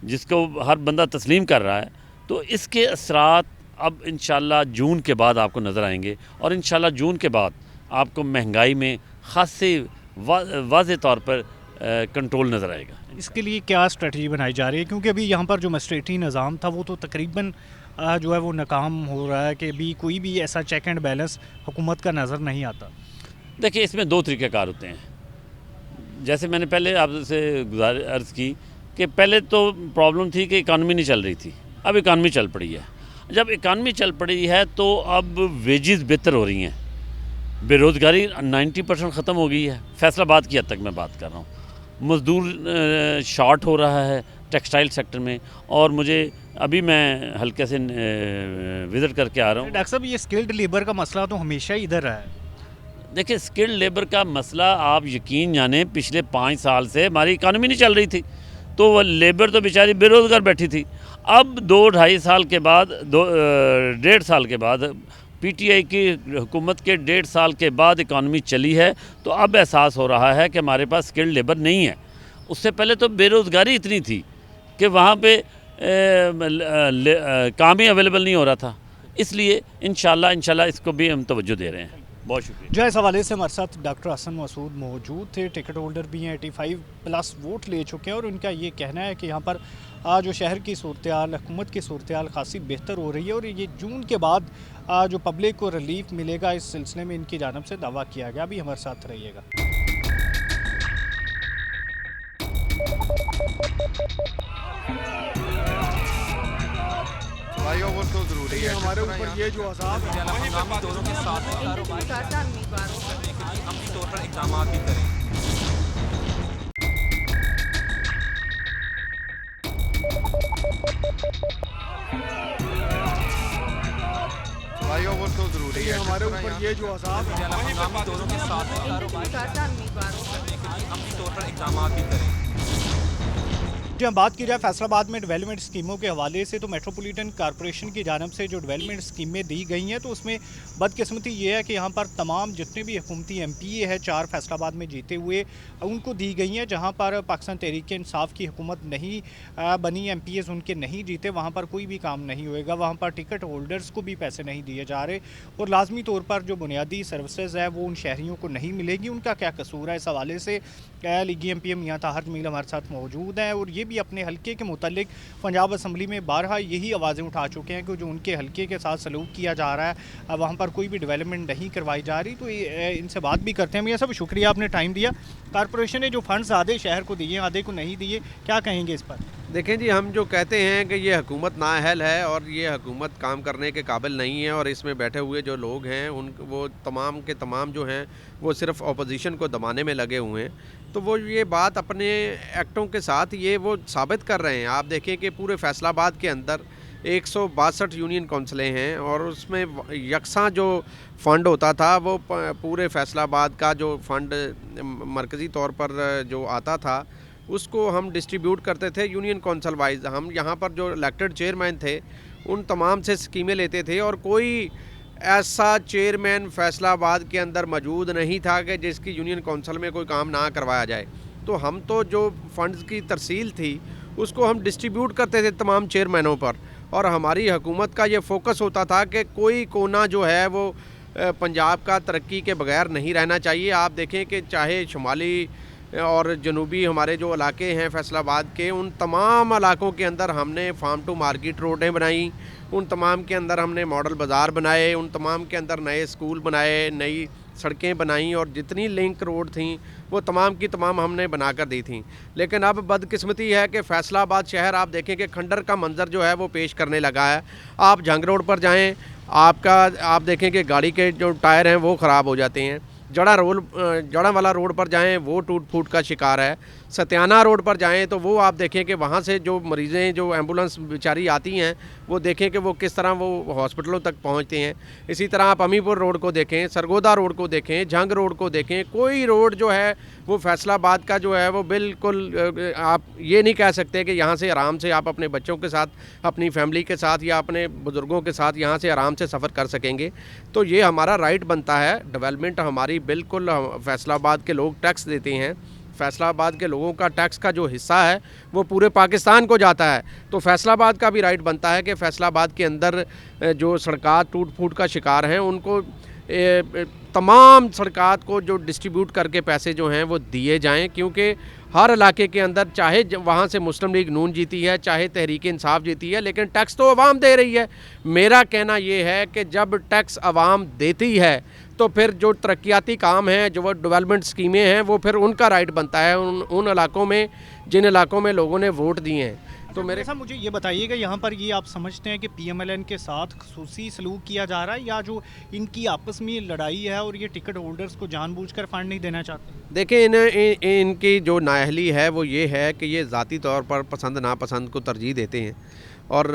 जिसको हर बंदा तस्लीम कर रहा है, तो इसके असरात अब इंशाल्लाह जून के बाद आपको नज़र आएंगे और इंशाल्लाह जून के बाद आपको महंगाई में ख़ासे वाज़े तौर पर कंट्रोल नज़र आएगा। इसके लिए क्या स्ट्रेटजी बनाई जा रही है, क्योंकि अभी यहाँ पर जो मजिस्ट्रेटी निज़ाम था वो तो तकरीबन जो है वो नाकाम हो रहा है कि अभी कोई भी ऐसा चेक एंड बैलेंस हुकूमत का नज़र नहीं आता। देखिए इसमें 2 तरीक़ेकार होते हैं। जैसे मैंने पहले आपसे अर्ज़ की कि पहले तो प्रॉब्लम थी कि इकानमी नहीं चल रही थी, अब इकानमी चल पड़ी है। जब इकानमी चल पड़ी है तो अब वेजेस बेहतर हो रही हैं, बेरोज़गारी 90% ख़त्म हो गई है। फैसलाबाद की हद तक मैं बात कर रहा हूँ, मज़दूर शॉर्ट हो रहा है टेक्सटाइल सेक्टर में। और मुझे अभी मैं हल्के से विज़िट करके आ रहा हूँ। डॉक्टर साहब ये स्किल्ड लेबर का मसला तो हमेशा ही इधर रहा है। देखिए स्किल्ड लेबर का मसला आप यकीन जाने पिछले 5 साल से हमारी इकानमी नहीं चल रही थी, तो वह लेबर तो बेचारी बेरोज़गार बैठी थी। अब 2-2.5 साल के बाद 1.5 साल के बाद पीटीआई की हुकूमत के 1.5 साल के बाद इकानमी चली है, तो अब एहसास हो रहा है कि हमारे पास स्किल्ड लेबर नहीं है। उससे पहले तो बेरोज़गारी इतनी थी कि वहाँ पे काम ही अवेलेबल नहीं हो रहा था। इसलिए इंशाल्लाह इसको भी हम तवज्जो दे रहे हैं। बहुत शुक्रिया। जो इस हवाले से हमारे साथ डॉक्टर हसन मसूद मौजूद थे, टिकट होल्डर भी हैं, 85+ वोट ले चुके हैं और उनका ये कहना है कि यहाँ पर जो शहर की सूरत-ए-हाल, हुकूमत की सूरत-ए-हाल खासी बेहतर हो रही है और ये जून के बाद जो पब्लिक को रिलीफ मिलेगा इस सिलसिले में इनकी जानिब से दावा किया गया। अभी हमारे साथ रहिएगा। फ्लाईओवर तो ज़रूरी है। हमारे ऊपर ये जो अज़ाब है हंगामी दौरों के साथ कारोबार करने के लिए अमली तौर पर इक़दाम भी करें। फ्लाईओवर तो ज़रूरी है। हमारे ऊपर ये जो अज़ाब है हंगामी दौरों के साथ कारोबार करने के लिए अमली तौर पर इक़दाम भी करें। जी हम बात की जाए फैसलाबाद में डेवलपमेंट स्कीमों के हवाले से, तो मेट्रोपॉलिटन कॉरपोरेशन की जानिब से जो डेवलपमेंट स्कीमें दी गई हैं तो उसमें बदकिस्मती ये है कि यहाँ पर तमाम जितने भी हुकूमती MPA है 4 फैसलाबाद में जीते हुए उनको दी गई हैं। जहाँ पर पाकिस्तान तहरीक इंसाफ की हुकूमत नहीं बनी, MPAs उनके नहीं जीते, वहाँ पर कोई भी काम नहीं होएगा। वहाँ पर टिकट होल्डर्स को भी पैसे नहीं दिए जा रहे और लाजमी तौर पर जो बुनियादी सर्विसेज है वो उन शहरियों को नहीं मिलेगी। उनका क्या कसूर है, इस हवाले से लीगी MPA मियां ताहर जमील हमारे साथ मौजूद हैं और ये भी अपने हल्के के मुतालिक पंजाब असम्बली में बारहा यही आवाज़ें उठा चुके हैं कि जो उनके हल्के के साथ सलूक किया जा रहा है, वहाँ पर कोई भी डेवलपमेंट नहीं करवाई जा रही। तो इनसे बात भी करते हैं। मियां साहब शुक्रिया आपने टाइम दिया। कॉरपोरेशन ने जो फंड्स आधे शहर को दिए आधे को नहीं दिए, क्या कहेंगे इस पर? देखें जी, हम जो कहते हैं कि ये हुकूमत नाअहल है और ये हुकूमत काम करने के काबिल नहीं है और इसमें बैठे हुए जो लोग हैं वो तमाम के तमाम जो हैं वो सिर्फ अपोजिशन को दबाने में लगे हुए हैं, तो वो ये बात अपने एक्टों के साथ ये वो साबित कर रहे हैं। आप देखें कि पूरे फैसलाबाद के अंदर 162 यूनियन कौंसलें हैं और उसमें यकसा जो फ़ंड होता था वो पूरे फैसलाबाद का जो फ़ंड मरकज़ी तौर पर जो आता था उसको हम डिस्ट्रीब्यूट करते थे यूनियन कौंसल वाइज। हम यहाँ पर जो इलेक्टेड चेयरमैन थे उन तमाम से स्कीमें लेते थे और कोई ऐसा चेयरमैन फैसलाबाद के अंदर मौजूद नहीं था कि जिसकी यूनियन कौंसल में कोई काम ना करवाया जाए। तो हम तो जो फ़ंड्स की तरसील थी उसको हम डिस्ट्रीब्यूट करते थे तमाम चेयरमैनों पर और हमारी हुकूमत का ये फोकस होता था कि कोई कोना जो है वो पंजाब का तरक्की के बगैर नहीं रहना चाहिए। आप देखें कि चाहे शुमाली और जनूबी हमारे जो इलाके हैं फैसलाबाद के, उन तमाम इलाकों के अंदर हमने फार्म टू मार्केट रोडें बनाई, उन तमाम के अंदर हमने मॉडल बाज़ार बनाए, उन तमाम के अंदर नए स्कूल बनाए, नई सड़कें बनाई और जितनी लिंक रोड थी वो तमाम की तमाम हमने बनाकर दी थी। लेकिन अब बदकिस्मती है कि फैसलाबाद शहर आप देखें कि खंडर का मंजर जो है वो पेश करने लगा है। आप जंग रोड पर जाएं, आप देखें कि गाड़ी के जो टायर हैं वो ख़राब हो जाते हैं। जड़ा वाला रोड पर जाएं वो टूट फूट का शिकार है। सत्याना रोड पर जाएं तो वो आप देखें कि वहाँ से जो मरीज़ें जो एम्बुलेंस बेचारी आती हैं वो देखें कि वो किस तरह वो हॉस्पिटलों तक पहुँचते हैं। इसी तरह आप अमीपुर रोड को देखें, सरगोदा रोड को देखें, झंग रोड को देखें, कोई रोड जो है वो फैसलाबाद का जो है वो बिल्कुल आप ये नहीं कह सकते कि यहाँ से आराम से आप अपने बच्चों के साथ, अपनी फैमिली के साथ या अपने बुज़ुर्गों के साथ यहाँ से आराम से सफ़र कर सकेंगे। तो ये हमारा राइट बनता है। डेवलपमेंट हमारी बिल्कुल, फैसलाबाद के लोग टैक्स देते हैं, फैसलाबाद के लोगों का टैक्स का जो हिस्सा है वो पूरे पाकिस्तान को जाता है। तो फैसलाबाद का भी राइट बनता है कि फैसलाबाद के अंदर जो सड़कात टूट फूट का शिकार हैं उनको तमाम सड़कात को जो डिस्ट्रीब्यूट करके पैसे जो हैं वो दिए जाएं, क्योंकि हर इलाके के अंदर चाहे वहाँ से मुस्लिम लीग नून जीती है, चाहे तहरीक इंसाफ जीती है, लेकिन टैक्स तो अवाम दे रही है। मेरा कहना ये है कि जब टैक्स अवाम देती है तो फिर जो तरक्याती काम हैं, जो वो डेवलपमेंट स्कीमें हैं, वो फिर उनका राइट बनता है उन इलाकों में जिन इलाकों में लोगों ने वोट दिए हैं। तो मेरे साहब मुझे ये बताइएगा, यहाँ पर ये आप समझते हैं कि PMLN के साथ खसूसी सलूक किया जा रहा है या जो इनकी आपस में लड़ाई है और ये टिकट होल्डर्स को जानबूझकर फंड नहीं देना चाहते? देखिए, इनकी जो नाअहली है वो ये है कि ये ज़ाती तौर पर पसंद नापसंद को तरजीह देते हैं और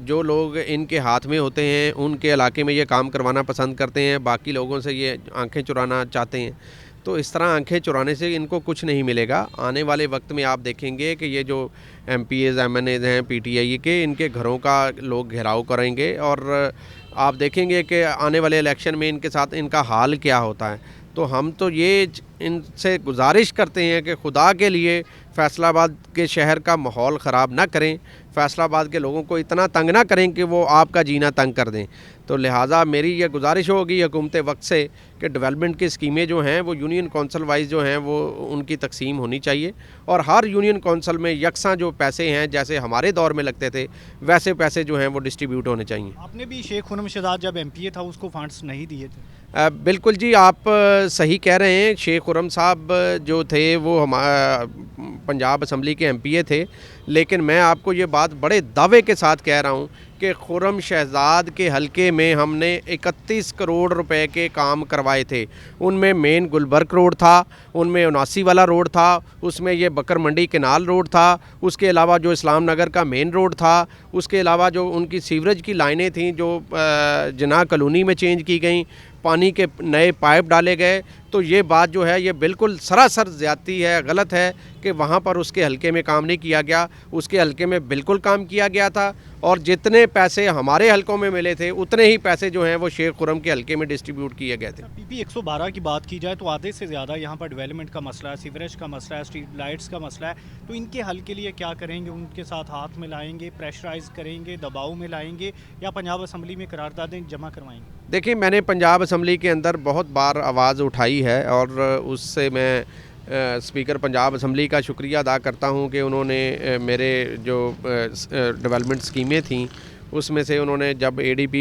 जो लोग इनके हाथ में होते हैं उनके इलाके में ये काम करवाना पसंद करते हैं, बाकी लोगों से ये आंखें चुराना चाहते हैं। तो इस तरह आंखें चुराने से इनको कुछ नहीं मिलेगा। आने वाले वक्त में आप देखेंगे कि ये जो MPs MNAs हैं PTI के, इनके घरों का लोग घेराव करेंगे और आप देखेंगे कि आने वाले इलेक्शन में इनके साथ इनका हाल क्या होता है। तो हम तो ये इनसे गुजारिश करते हैं कि खुदा के लिए फैसलाबाद के शहर का माहौल ख़राब ना करें, फैसलाबाद के लोगों को इतना तंग ना करें कि वो आपका जीना तंग कर दें। तो लिहाजा मेरी ये गुजारिश होगी हुकूमत वक्त से कि डेवलपमेंट की स्कीमें जो हैं वो यूनियन कौंसल वाइज जो हैं वो उनकी तकसीम होनी चाहिए और हर यूनियन कौंसल में यकसा जो पैसे हैं जैसे हमारे दौर में लगते थे वैसे पैसे जो हैं वो डिस्ट्रीब्यूट होने चाहिए। आपने भी शेख खुरम शहजाद जब MPA था उसको फंड्स नहीं दिए थे? बिल्कुल जी, आप सही कह रहे हैं। शेख खुरम साहब जो थे वो पंजाब असम्बली के MPA थे, लेकिन मैं आपको ये बात बड़े दावे के साथ कह रहा हूँ कि खुरम शहजाद के हलके में हमने 31 करोड़ रुपए के काम करवाए थे। उनमें मेन गुलबर्ग रोड था, उनमें 79 वाला रोड था, उसमें ये बकर मंडी केनाल रोड था, उसके अलावा जो इस्लाम नगर का मेन रोड था, उसके अलावा जो उनकी सीवरेज की लाइनें थीं जो जिन्ना कॉलोनी में चेंज की गई, पानी के नए पाइप डाले गए। तो ये बात जो है ये बिल्कुल सरासर ज़्यादती है, गलत है कि वहाँ पर उसके हलके में काम नहीं किया गया। उसके हलके में बिल्कुल काम किया गया था और जितने पैसे हमारे हलकों में मिले थे उतने ही पैसे जो हैं वो शेख खुरम के हलके में डिस्ट्रीब्यूट किए गए थे। PP 112 की बात की जाए तो आधे से ज़्यादा यहाँ पर डेवलपमेंट का मसला है, सीवरेज का मसला है, स्ट्रीट लाइट्स का मसला है। तो इनके हल के लिए क्या करेंगे? उनके साथ हाथ मिलाएंगे, प्रेशराइज करेंगे, दबाव में लाएंगे या पंजाब असम्बली में करारदादें जमा करवाएंगे? देखिए, मैंने पंजाब असम्बली के अंदर बहुत बार आवाज़ उठाई है और उससे मैं स्पीकर पंजाब असम्बली का शुक्रिया अदा करता हूं कि उन्होंने मेरे जो डेवलपमेंट स्कीमें थीं उसमें से उन्होंने जब ADP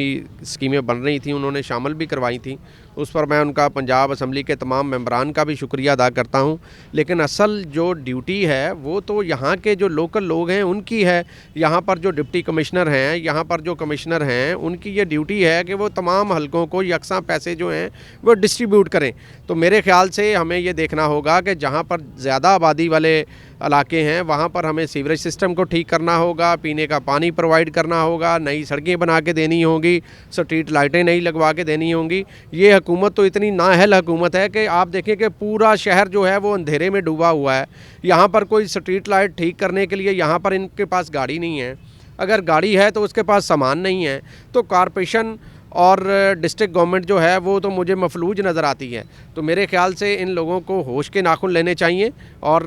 स्कीमें बन रही थी उन्होंने शामिल भी करवाई थी। उस पर मैं उनका पंजाब असम्बली के तमाम मेंबरान का भी शुक्रिया अदा करता हूं। लेकिन असल जो ड्यूटी है वो तो यहाँ के जो लोकल लोग हैं उनकी है। यहाँ पर जो डिप्टी कमिश्नर हैं, यहाँ पर जो कमिश्नर हैं, उनकी ये ड्यूटी है कि वो तमाम हलकों को यकसा पैसे जो हैं वो डिस्ट्रीब्यूट करें। तो मेरे ख्याल से हमें ये देखना होगा कि जहाँ पर ज़्यादा आबादी वाले इलाके हैं वहाँ पर हमें सीवरेज सिस्टम को ठीक करना होगा, पीने का पानी प्रोवाइड करना होगा, नई सड़कें बना के देनी होंगी, स्ट्रीट लाइटें नई लगवा के देनी होंगी। ये हुकूमत तो इतनी नाअहल हुकूमत है कि आप देखें कि पूरा शहर जो है वो अंधेरे में डूबा हुआ है। यहाँ पर कोई स्ट्रीट लाइट ठीक करने के लिए यहाँ पर इनके पास गाड़ी नहीं है, अगर गाड़ी है तो उसके पास सामान नहीं है। तो कॉरपोरेशन और डिस्ट्रिक्ट गवर्नमेंट जो है वो तो मुझे मफलूज नज़र आती है। तो मेरे ख्याल से इन लोगों को होश के नाखून लेने चाहिए और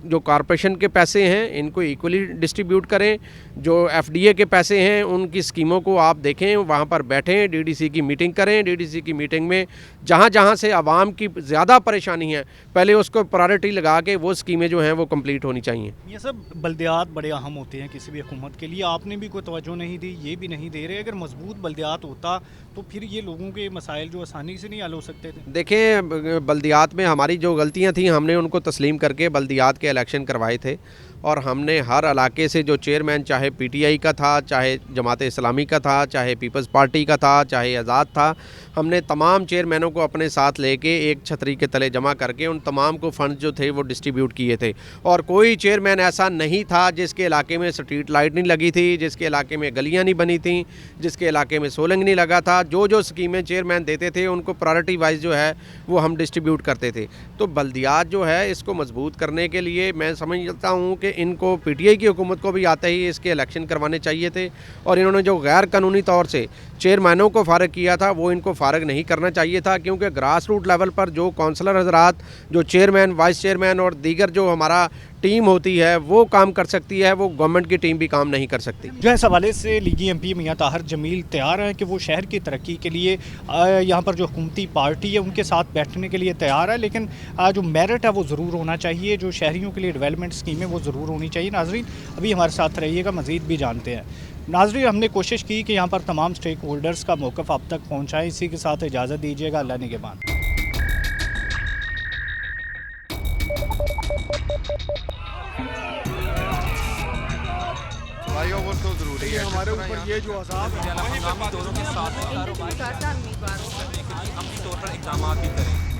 जो कॉरपोरेशन के पैसे हैं इनको इक्वली डिस्ट्रीब्यूट करें। जो FDA के पैसे हैं उनकी स्कीमों को आप देखें, वहाँ पर बैठें, DDC की मीटिंग करें। DDC की मीटिंग में जहाँ जहाँ से आवाम की ज़्यादा परेशानी है पहले उसको प्रायोरिटी लगा के वो स्कीमें जो हैं वो कंप्लीट होनी चाहिए। ये सब बल्दियात बड़े अहम होते हैं किसी भी हुकूमत के लिए, आपने भी कोई तवज्जो नहीं दी, ये भी नहीं दे रहे। अगर मजबूत बल्दियात होता तो फिर ये लोगों के मसाइल जो आसानी से नहीं हल हो सकते थे। देखें, बल्दियात में हमारी जो गलतियां थी हमने उनको तस्लीम करके बल्दियात के इलेक्शन करवाए थे और हमने हर इलाके से जो चेयरमैन, चाहे पीटीआई का था, चाहे जमात इस्लामी का था, चाहे पीपल्स पार्टी का था, चाहे आज़ाद था, हमने तमाम चेयरमैनों को अपने साथ लेके एक छतरी के तले जमा करके उन तमाम को फ़ंड जो थे वो डिस्ट्रीब्यूट किए थे। और कोई चेयरमैन ऐसा नहीं था जिसके इलाके में स्ट्रीट लाइट नहीं लगी थी, जिसके इलाके में गलियाँ नहीं बनी थी, जिसके इलाके में सोलंग नहीं लगा था। जो जो स्कीमें चेयरमैन देते थे उनको प्रायोरिटी वाइज जो है वो हम डिस्ट्रीब्यूट करते थे। तो बल्दियात जो है इसको मजबूत करने के लिए मैं समझता हूँ कि इनको पीटीआई की हुकूमत को भी आते ही इसके इलेक्शन करवाने चाहिए थे और इन्होंने जो गैर कानूनी तौर से चेयरमैनों को फारग किया था वो इनको फारग नहीं करना चाहिए था, क्योंकि ग्रास रूट लेवल पर जो काउंसलर हजरात, जो चेयरमैन, वाइस चेयरमैन और दीगर जो हमारा टीम होती है वो काम कर सकती है, वो गवर्नमेंट की टीम भी काम नहीं कर सकती। जो इस हवाले से लीगी एमपी मियां ताहिर जमील तैयार हैं कि वो शहर की तरक्की के लिए यहाँ पर जो हुकूमती पार्टी है उनके साथ बैठने के लिए तैयार है, लेकिन जो मेरिट है वो ज़रूर होना चाहिए, जो शहरियों के लिए डेवलपमेंट स्कीमें वो ज़रूर होनी चाहिए। नाजरीन, अभी हमारे साथ रहिएगा, मज़ीद भी जानते हैं। नाजरीन, हमने कोशिश की कि यहाँ पर तमाम स्टेक होल्डर्स का मौक़िफ़ आप तक पहुँचाएँ। इसी के साथ इजाज़त दीजिएगा, अल्लाह निगहबान। फ्लाईओवर तो जरूरी है। हमारे ऊपर ये जो अजाब है दोनों के साथ कारोबार करने के लिए अमली तौर पर इक़दाम भी करें।